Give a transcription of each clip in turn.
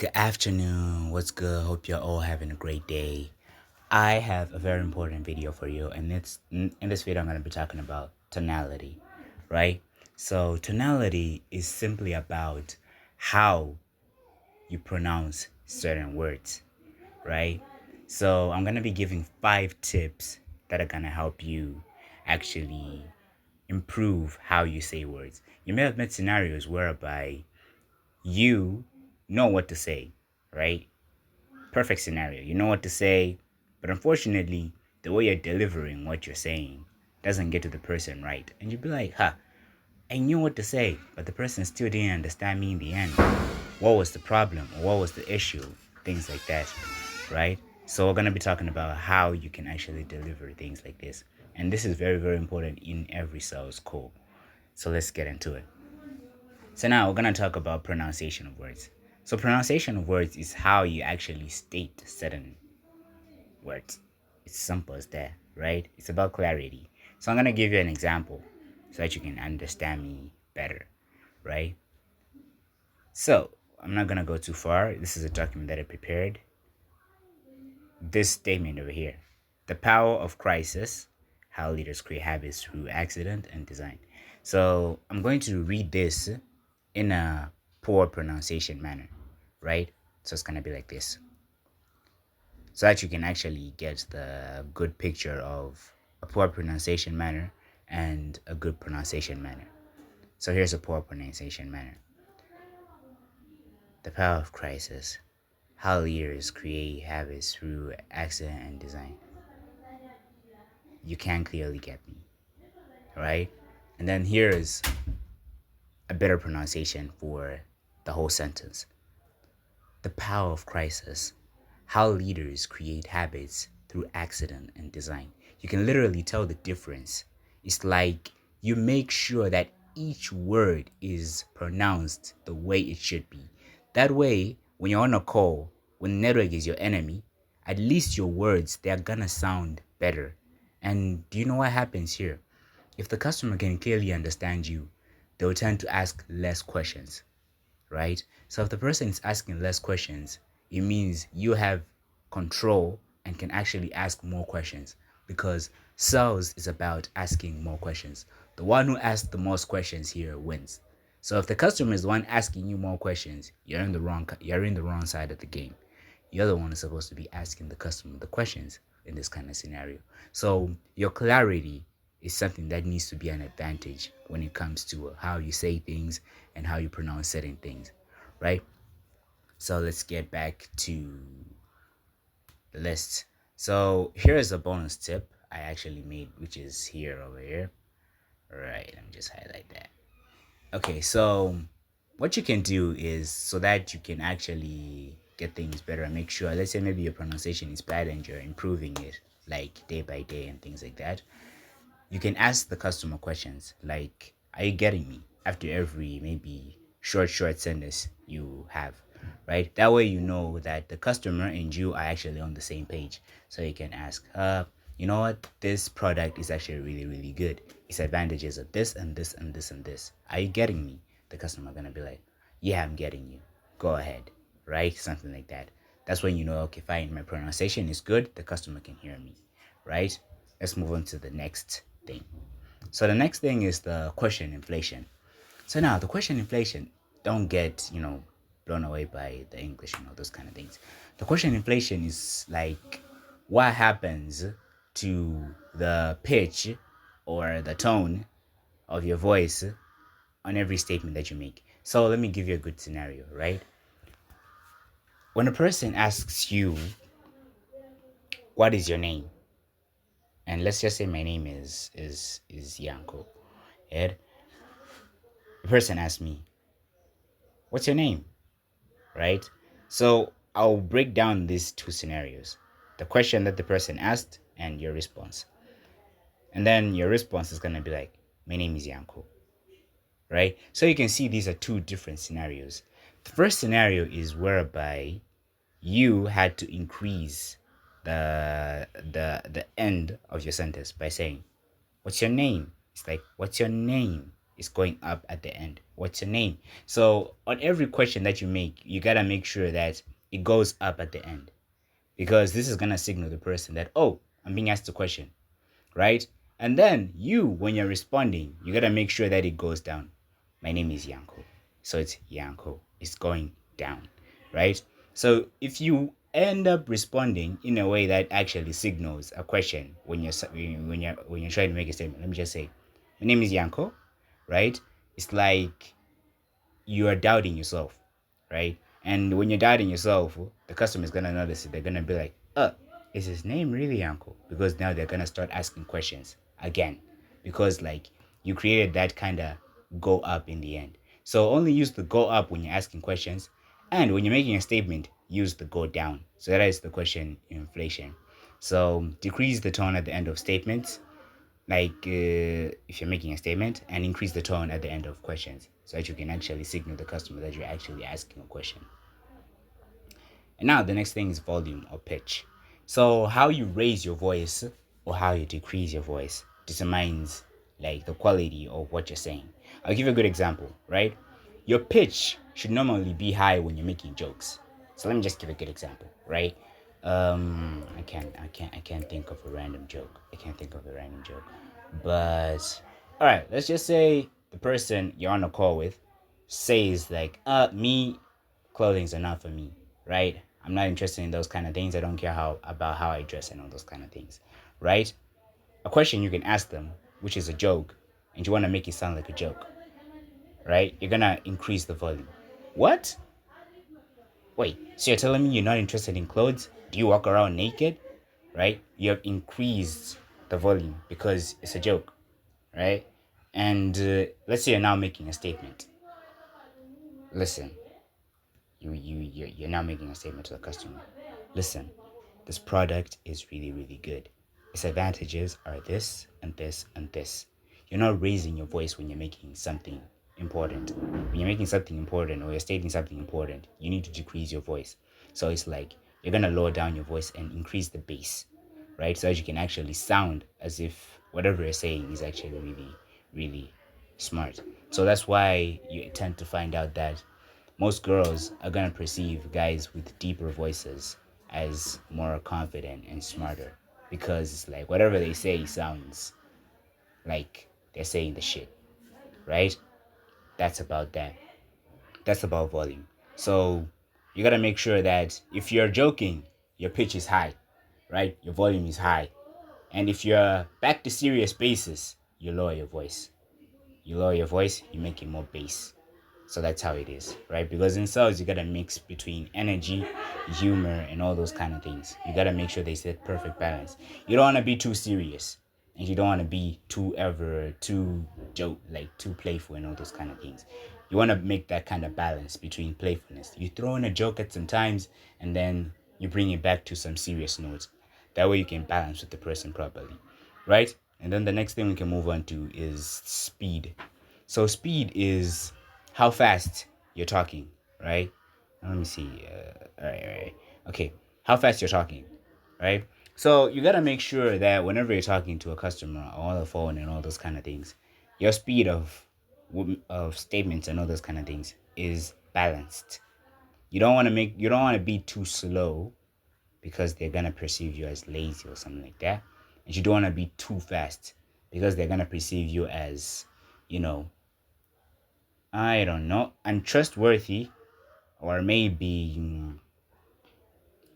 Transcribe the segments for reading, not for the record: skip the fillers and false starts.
Good afternoon. What's good? Hope you're all having a great day. I have a very important video for you, and it's in this video I'm going to be talking about tonality, right? So, tonality is simply about how you pronounce certain words, right? So, I'm going to be giving 5 tips that are going to help you actually improve how you say words. You may have met scenarios whereby you know what to say, right? Perfect scenario. You know what to say, but unfortunately, the way you're delivering what you're saying doesn't get to the person right. And you'd be like, I knew what to say, but the person still didn't understand me in the end. What was the problem? Or what was the issue? Things like that, right? So we're going to be talking about how you can actually deliver things like this. And this is very, very important in every sales call. So let's get into it. So now we're going to talk about pronunciation of words. So pronunciation of words is how you actually state certain words. It's simple as that, right? It's about clarity. So I'm going to give you an example so that you can understand me better, right? So I'm not going to go too far. This is a document that I prepared. This statement over here: the power of crisis, how leaders create habits through accident and design. So I'm going to read this in a poor pronunciation manner, right? So it's going to be like this, so that you can actually get the good picture of a poor pronunciation manner and a good pronunciation manner. So here's a poor pronunciation manner: the power of crisis, how leaders create habits through accident and design. You can clearly get me, right? And then here is a better pronunciation for the whole sentence: the power of crisis, how leaders create habits through accident and design. You can literally tell the difference. It's like you make sure that each word is pronounced the way it should be. That way, when you're on a call, when network is your enemy, at least your words, they're gonna sound better. And do you know what happens here? If the customer can clearly understand you, they'll tend to ask less questions, right? So if the person is asking less questions, it means you have control and can actually ask more questions, because sales is about asking more questions. The one who asks the most questions here wins. So if the customer is the one asking you more questions, you're in the wrong side of the game. You're the one who's supposed to be asking the customer the questions in this kind of scenario. So your clarity is something that needs to be an advantage when it comes to how you say things and how you pronounce certain things, right? So let's get back to the list. So here's a bonus tip I actually made, which is here over here. All right, let me just highlight that. Okay, so what you can do is, so that you can actually get things better and make sure, let's say maybe your pronunciation is bad and you're improving it like day by day and things like that, you can ask the customer questions like, are you getting me? After every maybe short sentence you have, right? That way you know that the customer and you are actually on the same page. So you can ask, you know what? This product is actually really, really good. Its advantages are this and this and this and this. Are you getting me? The customer gonna be like, yeah, I'm getting you. Go ahead, right? Something like that. That's when you know, okay, fine, my pronunciation is good. The customer can hear me, right? Let's move on to the next thing. So the next thing is the question inflation. So now the question inflation, don't get, blown away by the English, those kind of things. The question inflation is like what happens to the pitch or the tone of your voice on every statement that you make. So let me give you a good scenario, right? When a person asks you, what is your name? And let's just say my name is Yanko. Ed. The person asks me, what's your name? Right? So I'll break down these two scenarios: the question that the person asked and your response. And then your response is going to be like, my name is Yanko. Right? So you can see these are two different scenarios. The first scenario is whereby you had to increase the end of your sentence by saying, what's your name? It's like, what's your name? is going up at the end. What's your name? So on every question that you make, you gotta make sure that it goes up at the end, because this is gonna signal the person that, oh, I'm being asked a question, right? And then you, when you're responding, you gotta make sure that it goes down. My name is Yanko. So it's Yanko. It's going down, right? So if you end up responding in a way that actually signals a question when you're trying to make a statement, let me just say, my name is Yanko, right? It's like you are doubting yourself, right? And when you're doubting yourself, the customer is gonna notice it. They're gonna be like, is his name really Uncle? Because now they're gonna start asking questions again. Because like you created that kind of go up in the end. So only use the go up when you're asking questions. And when you're making a statement, use the go down. So that is the question inflation. So decrease the tone at the end of statements, like if you're making a statement, and increase the tone at the end of questions so that you can actually signal the customer that you're actually asking a question. And now the next thing is volume or pitch. So how you raise your voice or how you decrease your voice determines like the quality of what you're saying. I'll give you a good example, right? Your pitch should normally be high when you're making jokes. So let me just give a good example, right? I can't think of a random joke. But all right, let's just say the person you're on a call with says like, me, clothings are not for me, right? I'm not interested in those kind of things. I don't care about how I dress and all those kind of things, right? A question you can ask them, which is a joke, and you want to make it sound like a joke, right? You're gonna increase the volume. What? Wait, so you're telling me you're not interested in clothes? Do you walk around naked? Right? You have increased the volume because it's a joke, right? And let's say you're now making a statement. Listen, you're now making a statement to the customer. Listen, this product is really, really good. Its advantages are this and this and this. You're not raising your voice when you're making something important. When you're making something important or you're stating something important, you need to decrease your voice. So it's like you're going to lower down your voice and increase the bass, right? So that you can actually sound as if whatever you're saying is actually really, really smart. So that's why you tend to find out that most girls are going to perceive guys with deeper voices as more confident and smarter, because it's like whatever they say sounds like they're saying the shit, right? That's about that. That's about volume. So you got to make sure that if you're joking, your pitch is high, right? Your volume is high. And if you're back to serious basis, you lower your voice. You make it more bass. So that's how it is, right? Because in sales, you gotta mix between energy, humor, and all those kind of things. You gotta make sure they set perfect balance. You don't want to be too serious, and you don't want to be too joke, like too playful and all those kind of things. You want to make that kind of balance between playfulness. You throw in a joke at some times, and then you bring it back to some serious notes. That way, you can balance with the person properly, right? And then the next thing we can move on to is speed. So speed is how fast you're talking, right? Let me see. All right. Okay, how fast you're talking, right? So you gotta make sure that whenever you're talking to a customer or on the phone and all those kind of things, your speed of statements and all those kind of things is balanced. You don't want to be too slow, because they're gonna perceive you as lazy or something like that, and you don't want to be too fast because they're gonna perceive you as, you know, I don't know, untrustworthy, or maybe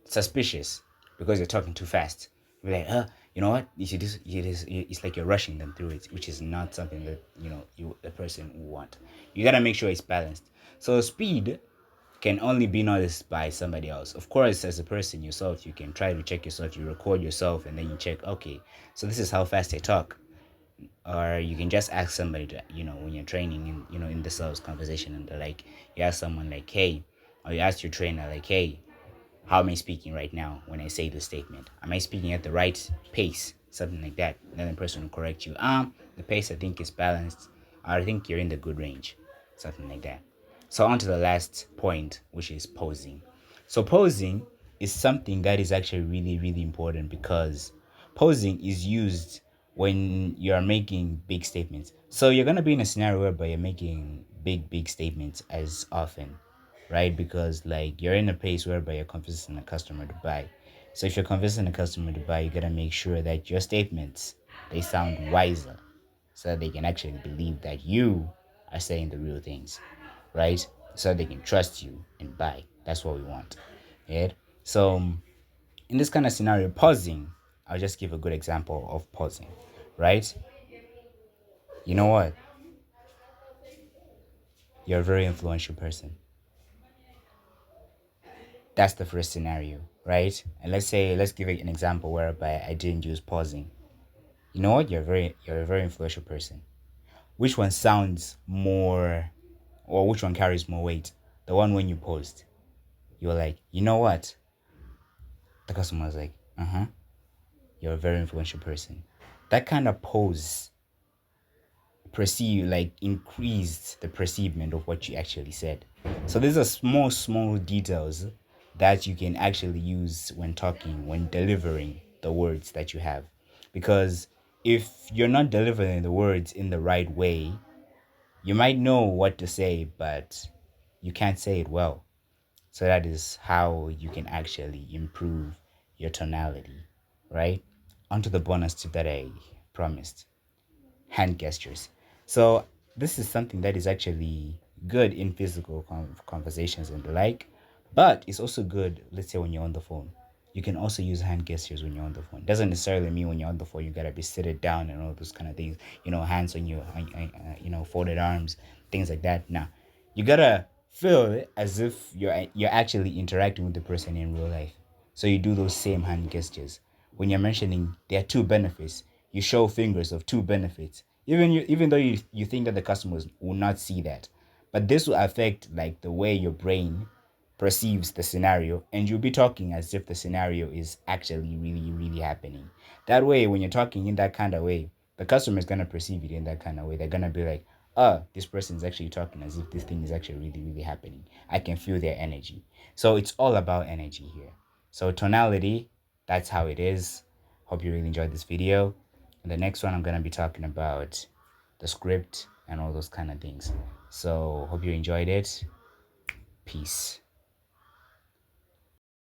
suspicious because you're talking too fast. You're like, you know what? You should do. It's like you're rushing them through it, which is not something that the person will want. You gotta make sure it's balanced. So speed can only be noticed by somebody else. Of course, as a person yourself, you can try to check yourself. You record yourself, and then you check. Okay, so this is how fast I talk. Or you can just ask somebody to, when you're training in the sales conversation, and they're like, you ask someone like, hey, or you ask your trainer like, hey, how am I speaking right now when I say this statement? Am I speaking at the right pace? Something like that. And then the person will correct you. The pace I think is balanced. I think you're in the good range. Something like that. So on to the last point, which is posing. So posing is something that is actually really, really important, because posing is used when you're making big statements. So you're gonna be in a scenario whereby you're making big statements as often, right? Because like you're in a place whereby you're convincing a customer to buy. So if you're convincing a customer to buy, you gotta make sure that your statements they sound wiser, so that they can actually believe that you are saying the real things, right? So they can trust you and buy. That's what we want, yeah. So in this kind of scenario, pausing. I'll just give a good example of pausing, right? You know what? You're a very influential person. That's the first scenario, right? And let's give it an example whereby I didn't use pausing. You know what? You're a very influential person. Which one sounds more, or which one carries more weight? The one when you paused. You're like, you know what? The customer was like, you're a very influential person. That kind of pause perceive like increased the perceivement of what you actually said. So these are small details that you can actually use when talking, when delivering the words that you have. Because if you're not delivering the words in the right way, you might know what to say, but you can't say it well. So that is how you can actually improve your tonality, right? Onto the bonus tip that I promised, hand gestures. So this is something that is actually good in physical conversations and the like, but it's also good, let's say, when you're on the phone. You can also use hand gestures when you're on the phone. It doesn't necessarily mean when you're on the phone you gotta be seated down and all those kind of things. Hands on your, folded arms, things like that. Now, you gotta feel it as if you're actually interacting with the person in real life. So you do those same hand gestures. When you're mentioning there are two benefits, you show fingers of two benefits. Even though you think that the customers will not see that. But this will affect like the way your brain perceives the scenario, and you'll be talking as if the scenario is actually really, really happening. That way, when you're talking in that kind of way, the customer is gonna perceive it in that kind of way. They're gonna be like, this person is actually talking as if this thing is actually really, really happening. I can feel their energy. So it's all about energy here. So tonality, that's how it is. Hope you really enjoyed this video. In the next one, I'm gonna be talking about the script and all those kind of things. So hope you enjoyed it. Peace.